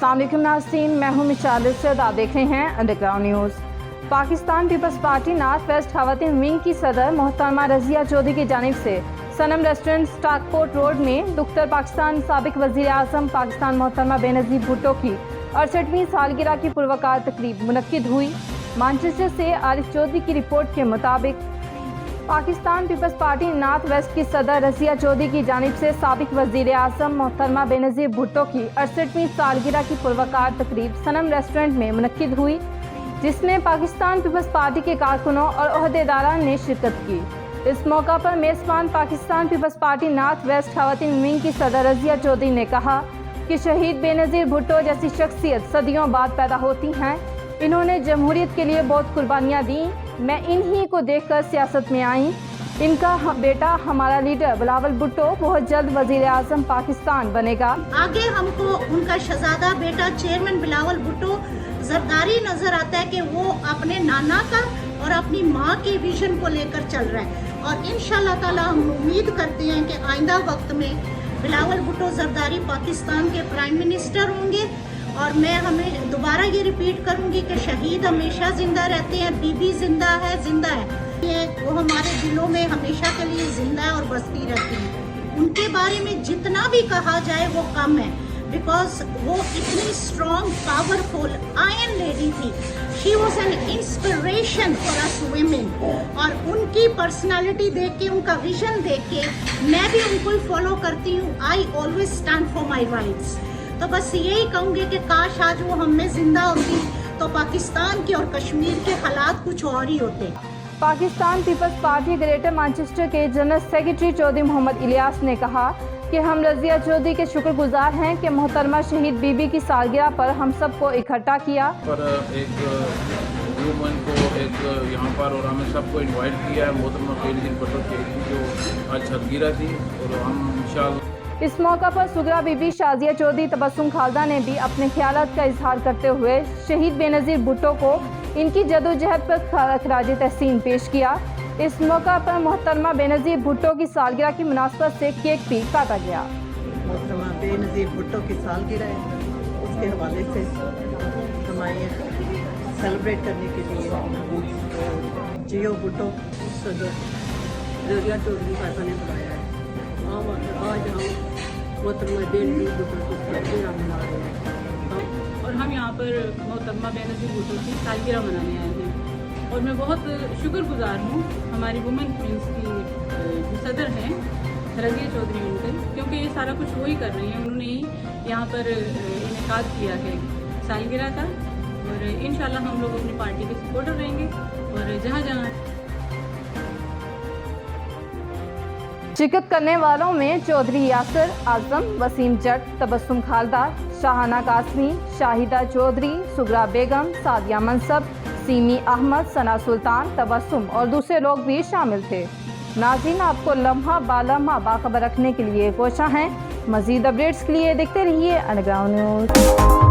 अस्सलाम वालेकुम नाज़रीन, मैं हूं मिशाल इरशाद। आप देख रहे हैं underground news. Pakistan Peoples Party north west खवातीन विंग की सदर मोहतरमा रज़िया चौधरी की जानिब से सनम रेस्टोरेंट स्टॉकपोर्ट रोड में दुख्तर पाकिस्तान साबिक वज़ीर आज़म पाकिस्तान मोहतरमा बेनज़ीर भुट्टो की 68वीं सालगिरह की पुरवकार तकरीब मुनक्किद हुई। मैनचेस्टर से आरिफ चौधरी की रिपोर्ट के मुताबिक पाकिस्तान पीपल्स पार्टी नॉर्थ वेस्ट की सदर रज़िया चौधरी की जानिब से साबिक वज़ीर आज़म मोहतरमा बेनज़ीर भुट्टो की 68वीं सालगिरह की पुरवकार तकरीब सनम रेस्टोरेंट में मुनक्किद हुई, जिसमें पाकिस्तान पीपल्स पार्टी के कारकुनों और ओहदेदारान ने शिरकत की। इस मौका पर मेज़बान पाकिस्तान पीपल्स पार्टी नॉर्थ वेस्ट खवातीन विंग की सदर रज़िया चौधरी ने कहा कि शहीद बेनज़ीर भुट्टो जैसी शख्सियत सदियों बाद पैदा होती हैं। इन्होंने जमहूरियत के लिए बहुत कुर्बानियाँ दी। मैं इन्हीं को देखकर सियासत में आई। इनका बेटा हमारा लीडर बिलावल भुट्टो बहुत जल्द वज़ीर आज़म पाकिस्तान बनेगा। आगे हमको उनका शहजादा बेटा चेयरमैन बिलावल भुट्टो जरदारी नजर आता है कि वो अपने नाना का और अपनी माँ के विजन को लेकर चल रहा है, और इंशाल्लाह ताला हम उम्मीद करते हैं कि आइंदा वक्त में बिलावल भुट्टो जरदारी पाकिस्तान के प्राइम मिनिस्टर होंगे। और मैं हमें दोबारा ये रिपीट करूंगी कि शहीद हमेशा जिंदा रहते हैं, बीबी जिंदा है, वो हमारे दिलों में हमेशा के लिए जिंदा है और बसती रहती है। उनके बारे में जितना भी कहा जाए वो कम है, बिकॉज वो इतनी स्ट्रॉन्ग पावरफुल आयरन लेडी थी। She was an inspiration for us women, और उनकी पर्सनालिटी देख के, उनका विजन देख के मैं भी उनको ही फॉलो करती हूँ। I always stand for my rights. तो बस यही कहूँगी कि काश आज वो हम में जिंदा होती तो पाकिस्तान के और कश्मीर के हालात कुछ और ही होते। पाकिस्तान पीपल्स पार्टी ग्रेटर मैनचेस्टर के जनरल सेक्रेटरी चौधरी मोहम्मद इलियास ने कहा कि हम रज़िया चौधरी के शुक्रगुजार हैं कि मोहतरमा शहीद बीबी की सालगिरह पर हम सबको इकट्ठा किया। पर एक वुमन को एक यहाँ पर और हमें सबको इनवाइट किया है मोहतरमा बेनज़ीर भुट्टो की जो आज सालगिरह थी, और हम इंशाअल्लाह इस मौका पर सुगरा बीबी शाजिया चौधरी तबस्सुम खालदा ने भी अपने ख्यालात का इजहार करते हुए शहीद बेनज़ीर भुट्टो को इनकी जदोजहद पर खराज तहसीन पेश किया। इस मौका पर मोहतरमा बेनज़ीर भुट्टो की सालगिरह की मुनासबत से केक भी काटा गया। मोहतरमा बेनज़ीर भुट्टो की सालगिरह है, उसके हवाले से हमारे सेलिब्रेट करने के लिए जियो भुट्टो सदर रज़िया चौधरी साहबा ने बुलाया है। आज हम मोहतरमा बेनज़ीर भुट्टो की सालगिरह मना रहे हैं, और हम यहाँ पर मोहतरमा बेनज़ीर भुट्टो की सालगिरह मनाने आए हैं। और मैं बहुत शुक्रगुजार हूँ हमारी वुमेन फ्रेंड्स की जो सदर हैं रज़िया चौधरी उनके, क्योंकि ये सारा कुछ वही कर रही हैं। उन्होंने ही यहाँ पर इनेकाद किया है सालगिरह का, और इंशाल्लाह हम लोग अपनी पार्टी के सपोर्टर रहेंगे। और जहाँ जहाँ शिरकत करने वालों में चौधरी यासिर आजम, वसीम जट, तबस्सुम खालदा, शाहाना कासमी, शाहिदा चौधरी, सुगरा बेगम, सादिया मनसब, सीमी अहमद, सना सुल्तान, तबस्सुम और दूसरे लोग भी शामिल थे। नाज़रीन, आपको लम्हा बालम्हा बाखबर रखने के लिए कोशिश हैं। मज़ीद अपडेट्स के लिए देखते रहिए अंडरग्राउंड न्यूज़।